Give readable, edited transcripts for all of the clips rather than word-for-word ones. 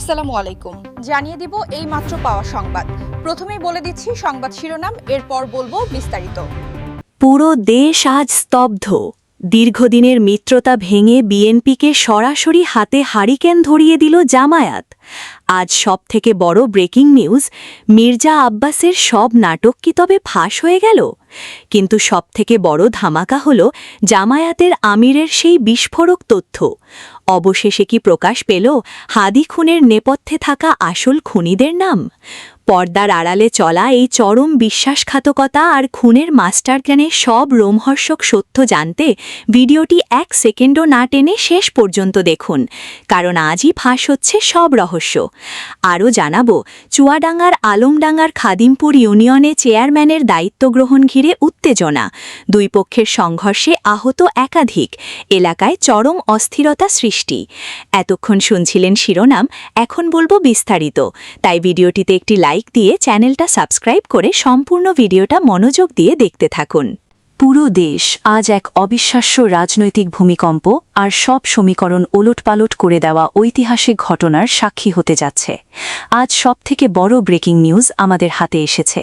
আসসালামু আলাইকুম। জানিয়ে দিব এই মাত্র পাওয়া সংবাদ। প্রথমেই বলে দিচ্ছি সংবাদ শিরোনাম, এরপর বলবো বিস্তারিত। পুরো দেশ আজ স্তব্ধ। দীর্ঘদিনের মিত্রতা ভেঙে বিএনপিকে সরাসরি হাতে হারিকেন ধরিয়ে দিল জামায়াত। আজ সবথেকে বড় ব্রেকিং নিউজ, মির্জা আব্বাসের সব নাটক কি তবে ফাঁস হয়ে গেল? কিন্তু সবথেকে বড় ধামাকা হল জামায়াতের আমিরের সেই বিস্ফোরক তথ্য। অবশেষে কি প্রকাশ পেল হাদি খুনের নেপথ্যে থাকা আসল খুনিদের নাম? পর্দার আড়ালে চলা এই চরম বিশ্বাসঘাতকতা আর খুনের মাস্টারপ্ল্যানের সব রোমহর্ষক সত্য জানতে ভিডিওটি 1 সেকেন্ডও না টেনে শেষ পর্যন্ত দেখুন, কারণ আজই ফাঁস হচ্ছে সব রহস্য। আরও জানাবো চুয়াডাঙ্গার আলমডাঙ্গার খাদিমপুর ইউনিয়নে চেয়ারম্যানের দায়িত্ব গ্রহণ ঘিরে উত্তেজনা, দুই পক্ষের সংঘর্ষে আহত একাধিক, এলাকায় চরম অস্থিরতা সৃষ্টি। এতক্ষণ শুনছিলেন শিরোনাম, এখন বলবো বিস্তারিত। তাই ভিডিওটিতে একটি লাইক দিয়ে চ্যানেলটা সাবস্ক্রাইব করে সম্পূর্ণ ভিডিওটা মনোযোগ দিয়ে দেখতে থাকুন। পুরো দেশ আজ এক অবিশ্বাস্য রাজনৈতিক ভূমিকম্প আর সব সমীকরণ ওলটপালট করে দেওয়া ঐতিহাসিক ঘটনার সাক্ষী হতে যাচ্ছে। আজ সবথেকে বড় ব্রেকিং নিউজ আমাদের হাতে এসেছে।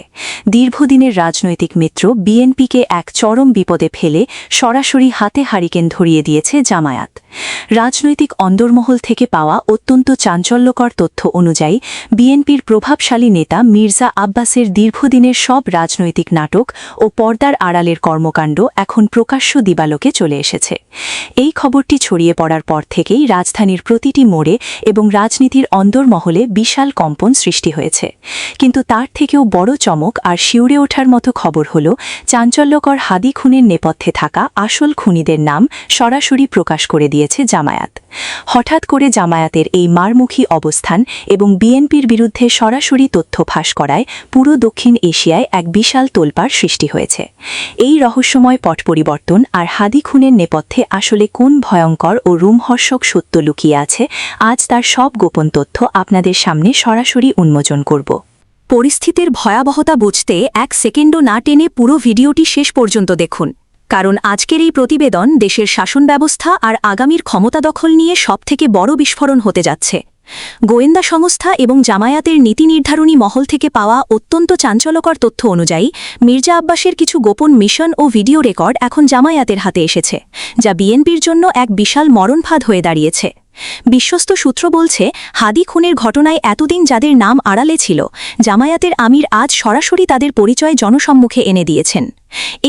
দীর্ঘদিনের রাজনৈতিক মিত্র বিএনপিকে এক চরম বিপদে ফেলে সরাসরি হাতে হারিকেন ধরিয়ে দিয়েছে জামায়াত। রাজনৈতিক অন্দরমহল থেকে পাওয়া অত্যন্ত চাঞ্চল্যকর তথ্য অনুযায়ী বিএনপির প্রভাবশালী নেতা মির্জা আব্বাসের দীর্ঘদিনের সব রাজনৈতিক নাটক ও পর্দার আড়ালের কর্মকাণ্ড এখন প্রকাশ্য দিবালোকে চলে এসেছে। এই খবরটি ছড়িয়ে পড়ার পর থেকেই রাজধানীর প্রতিটি মোড়ে এবং রাজনীতির অন্দরমহলে বিশাল কম্পন সৃষ্টি হয়েছে। কিন্তু তার থেকেও বড় চমক আর শিউরে ওঠার মতো খবর হল চাঞ্চল্যকর হাদি খুনের নেপথ্যে থাকা আসল খুনিদের নাম সরাসরি প্রকাশ করে দিয়েছে জামায়াত। হঠাৎ করে জামায়াতের এই মারমুখী অবস্থান এবং বিএনপির বিরুদ্ধে সরাসরি তথ্য ফাঁস করায় পুরো দক্ষিণ এশিয়ায় এক বিশাল তোলপাড় সৃষ্টি হয়েছে। এই রহস্যময় পট পরিবর্তন আর হাদি খুনের নেপথ্যে আসলে কোন ভয়ঙ্কর ও রোমহর্ষক সত্য লুকিয়ে আছে, আজ তার সব গোপন তথ্য আপনাদের সামনে সরাসরি উন্মোচন করব। পরিস্থিতির ভয়াবহতা বুঝতে 1 সেকেন্ডও না টেনে পুরো ভিডিওটি শেষ পর্যন্ত দেখুন, কারণ আজকের এই প্রতিবেদন দেশের শাসন ব্যবস্থা আর আগামীর ক্ষমতা দখল নিয়ে সবথেকে বড় বিস্ফোরণ হতে যাচ্ছে। গোয়েন্দা সংস্থা এবং জামায়াতের নীতি নির্ধারণী মহল থেকে পাওয়া অত্যন্ত চাঞ্চল্যকর তথ্য অনুযায়ী মির্জা আব্বাসের কিছু গোপন মিশন ও ভিডিও রেকর্ড এখন জামায়াতের হাতে এসেছে, যা বিএনপির জন্য এক বিশাল মরণফাঁদ হয়ে দাঁড়িয়েছে। বিশ্বস্ত সূত্র বলছে, হাদি খুনের ঘটনায় এতদিন যাদের নাম আড়ালে ছিল, জামায়াতের আমির আজ সরাসরি তাদের পরিচয় জনসম্মুখে এনে দিয়েছেন।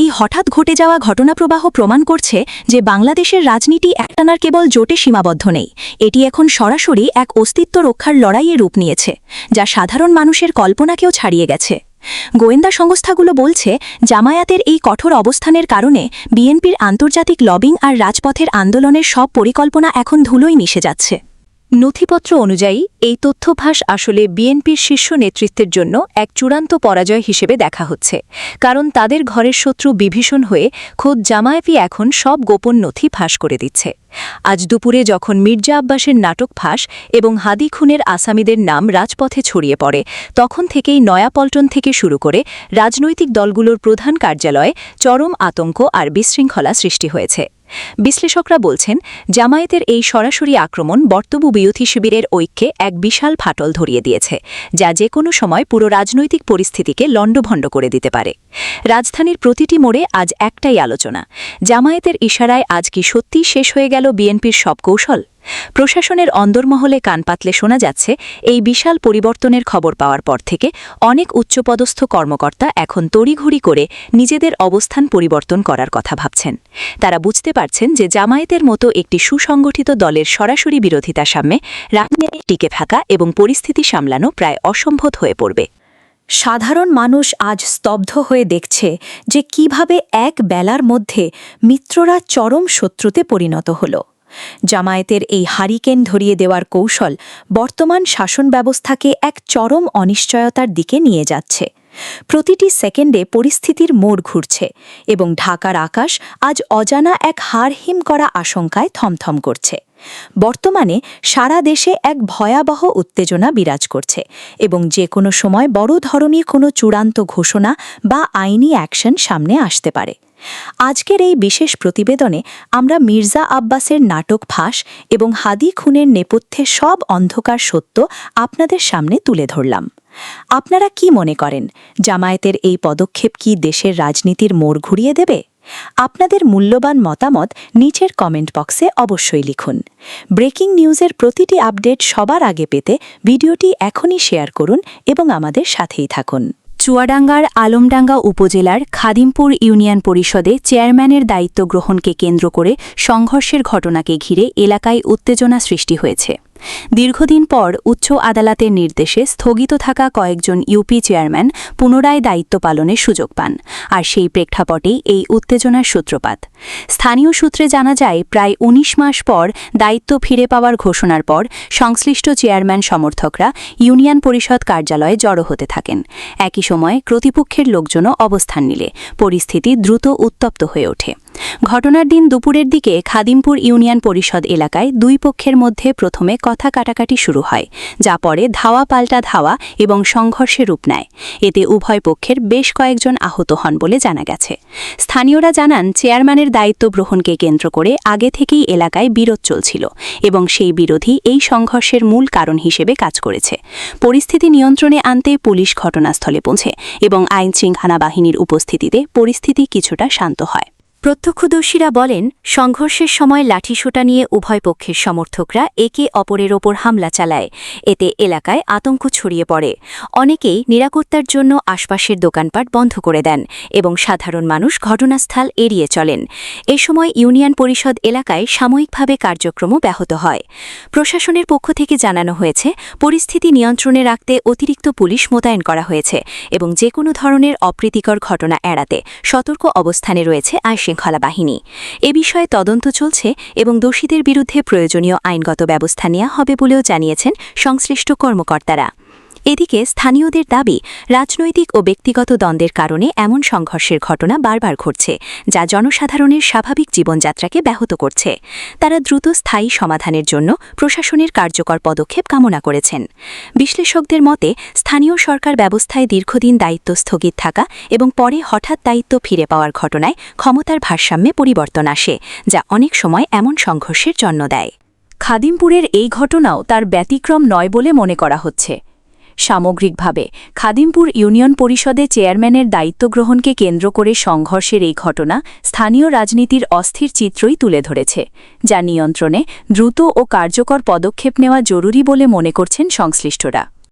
এই হঠাৎ ঘটে যাওয়া ঘটনাপ্রবাহ প্রমাণ করছে যে বাংলাদেশের রাজনীতি একটানার কেবল জোটে সীমাবদ্ধ নেই, এটি এখন সরাসরি এক অস্তিত্ব রক্ষার লড়াইয়ে রূপ নিয়েছে, যা সাধারণ মানুষের কল্পনাকেও ছাড়িয়ে গেছে। গোয়েন্দা সংস্থাগুলো বলছে, জামায়াতের এই কঠোর অবস্থানের কারণে বিএনপির আন্তর্জাতিক লবিং আর রাজপথের আন্দোলনের সব পরিকল্পনা এখন ধুলোয় মিশে যাচ্ছে। নথিপত্র অনুযায়ী এই তথ্যভাস আসলে বিএনপির শীর্ষ নেতৃত্বের জন্য এক চূড়ান্ত পরাজয় হিসেবে দেখা হচ্ছে, কারণ তাদের ঘরের শত্রু বিভীষণ হয়ে খোদ জামায়াতই এখন সব গোপন নথি ফাঁস করে দিচ্ছে। আজ দুপুরে যখন মির্জা আব্বাসের নাটক ফাঁস এবং হাদি খুনের আসামিদের নাম রাজপথে ছড়িয়ে পড়ে, তখন থেকেই নয়াপল্টন থেকে শুরু করে রাজনৈতিক দলগুলোর প্রধান কার্যালয়ে চরম আতঙ্ক আর বিশৃঙ্খলা সৃষ্টি হয়েছে। বিশ্লেষকরা বলছেন, জামায়াতের এই সরাসরি আক্রমণ বর্তমান বিরোধী শিবিরের ঐক্যে এক বিশাল ফাটল ধরিয়ে দিয়েছে, যা যে কোনো সময় পুরো রাজনৈতিক পরিস্থিতিকে লণ্ডভণ্ড করে দিতে পারে। রাজধানীর প্রতিটি মোড়ে আজ একটাই আলোচনা, জামায়াতের ইশারায় আজ কি সত্যিই শেষ হয়ে গেল বিএনপির সব কৌশল? প্রশাসনের অন্দরমহলে কান পাতলে শোনা যাচ্ছে, এই বিশাল পরিবর্তনের খবর পাওয়ার পর থেকে অনেক উচ্চপদস্থ কর্মকর্তা এখন তড়িঘড়ি করে নিজেদের অবস্থান পরিবর্তন করার কথা ভাবছেন। তারা বুঝতে পারছেন যে জামায়াতের মতো একটি সুসংগঠিত দলের সরাসরি বিরোধিতার সামনে রাজনীতি টিকে থাকা এবং পরিস্থিতি সামলানো প্রায় অসম্ভব হয়ে পড়বে। সাধারণ মানুষ আজ স্তব্ধ হয়ে দেখছে যে কিভাবে এক বেলার মধ্যে মিত্ররা চরম শত্রুতে পরিণত হল। জামায়াতের এই হারিকেন ধরিয়ে দেওয়ার কৌশল বর্তমান শাসন ব্যবস্থাকে এক চরম অনিশ্চয়তার দিকে নিয়ে যাচ্ছে। প্রতিটি সেকেন্ডে পরিস্থিতির মোড় ঘুরছে এবং ঢাকার আকাশ আজ অজানা এক হাড়হিম করা আশঙ্কায় থমথম করছে। বর্তমানে সারা দেশে এক ভয়াবহ উত্তেজনা বিরাজ করছে এবং যে কোনো সময় বড় ধরনের কোনো চূড়ান্ত ঘোষণা বা আইনি অ্যাকশন সামনে আসতে পারে। আজকের এই বিশেষ প্রতিবেদনে আমরা মির্জা আব্বাসের নাটক ফাঁস এবং হাদি খুনের নেপথ্যে সব অন্ধকার সত্য আপনাদের সামনে তুলে ধরলাম। আপনারা কি মনে করেন, জামায়াতের এই পদক্ষেপ কি দেশের রাজনীতির মোড় ঘুরিয়ে দেবে? আপনাদের মূল্যবান মতামত নিচের কমেন্ট বক্সে অবশ্যই লিখুন। ব্রেকিং নিউজের প্রতিটি আপডেট সবার আগে পেতে ভিডিওটি এখনই শেয়ার করুন এবং আমাদের সাথেই থাকুন। চুয়াডাঙ্গার আলমডাঙ্গা উপজেলার খাদিমপুর ইউনিয়ন পরিষদে চেয়ারম্যানের দায়িত্ব গ্রহণকে কেন্দ্র করে সংঘর্ষের ঘটনাকে ঘিরে এলাকায় উত্তেজনা সৃষ্টি হয়েছে। দীর্ঘদিন পর উচ্চ আদালতের নির্দেশে স্থগিত থাকা কয়েকজন ইউপি চেয়ারম্যান পুনরায় দায়িত্ব পালনের সুযোগ পান, আর সেই প্রেক্ষাপটেই এই উত্তেজনার সূত্রপাত। স্থানীয় সূত্রে জানা যায়, প্রায় ১৯ মাস পর দায়িত্ব ফিরে পাওয়ার ঘোষণার পর সংশ্লিষ্ট চেয়ারম্যান সমর্থকরা ইউনিয়ন পরিষদ কার্যালয়ে জড়ো হতে থাকেন। একই সময়ে কর্তৃপক্ষের লোকজনও অবস্থান নিলে পরিস্থিতি দ্রুত উত্তপ্ত হয়ে ওঠে। ঘটনার দিন দুপুরের দিকে খাদিমপুর ইউনিয়ন পরিষদ এলাকায় দুই পক্ষের মধ্যে প্রথমে কথা কাটাকাটি শুরু হয়, যা পরে ধাওয়া পাল্টা ধাওয়া এবং সংঘর্ষে রূপ নেয়। এতে উভয় পক্ষের বেশ কয়েকজন আহত হন বলে জানা গেছে। স্থানীয়রা জানান, চেয়ারম্যানের দায়িত্ব গ্রহণকে কেন্দ্র করে আগে থেকেই এলাকায় বিরোধ চলছিল এবং সেই বিরোধই এই সংঘর্ষের মূল কারণ হিসেবে কাজ করেছে। পরিস্থিতি নিয়ন্ত্রণে আনতে পুলিশ ঘটনাস্থলে পৌঁছে এবং আইনশৃঙ্খলা বাহিনীর উপস্থিতিতে পরিস্থিতি কিছুটা শান্ত হয়। প্রত্যক্ষদর্শীরা বলেন, সংঘর্ষের সময় লাঠিসোঁটা নিয়ে উভয় পক্ষের সমর্থকরা একে অপরের ওপর হামলা চালায়। এতে এলাকায় আতঙ্ক ছড়িয়ে পড়ে। অনেকেই নিরাপত্তার জন্য আশপাশের দোকানপাট বন্ধ করে দেন এবং সাধারণ মানুষ ঘটনাস্থল এড়িয়ে চলেন। এ সময় ইউনিয়ন পরিষদ এলাকায় সাময়িকভাবে কার্যক্রমও ব্যাহত হয়। প্রশাসনের পক্ষ থেকে জানানো হয়েছে, পরিস্থিতি নিয়ন্ত্রণে রাখতে অতিরিক্ত পুলিশ মোতায়েন করা হয়েছে এবং যে কোনো ধরনের অপ্রীতিকর ঘটনা এড়াতে সতর্ক অবস্থানে রয়েছে আইনশৃঙ্খলা বাহিনী। এ বিষয়ে তদন্ত চলছে এবং দোষীদের বিরুদ্ধে প্রয়োজনীয় আইনগত ব্যবস্থা নেওয়া হবে বলেও জানিয়েছেন সংশ্লিষ্ট কর্মকর্তারা। এদিকে স্থানীয়দের দাবি, রাজনৈতিক ও ব্যক্তিগত দ্বন্দ্বের কারণে এমন সংঘর্ষের ঘটনা বারবার ঘটছে, যা জনসাধারণের স্বাভাবিক জীবনযাত্রাকে ব্যাহত করছে। তারা দ্রুত স্থায়ী সমাধানের জন্য প্রশাসনের কার্যকর পদক্ষেপ কামনা করেছেন। বিশ্লেষকদের মতে, স্থানীয় সরকার ব্যবস্থায় দীর্ঘদিন দায়িত্ব স্থগিত থাকা এবং পরে হঠাৎ দায়িত্ব ফিরে পাওয়ার ঘটনায় ক্ষমতার ভারসাম্যে পরিবর্তন আসে, যা অনেক সময় এমন সংঘর্ষের জন্ম দেয়। খাদিমপুরের এই ঘটনাও তার ব্যতিক্রম নয় বলে মনে করা হচ্ছে। সামগ্রিকভাবে খাদিমপুর ইউনিয়ন পরিষদে চেয়ারম্যানের দায়িত্ব গ্রহণকে কেন্দ্র করে সংঘর্ষের এই ঘটনা স্থানীয় রাজনীতির অস্থির চিত্রই তুলে ধরেছে, যা নিয়ন্ত্রণে দ্রুত ও কার্যকর পদক্ষেপ নেওয়া জরুরি বলে মনে করছেন সংশ্লিষ্টরা।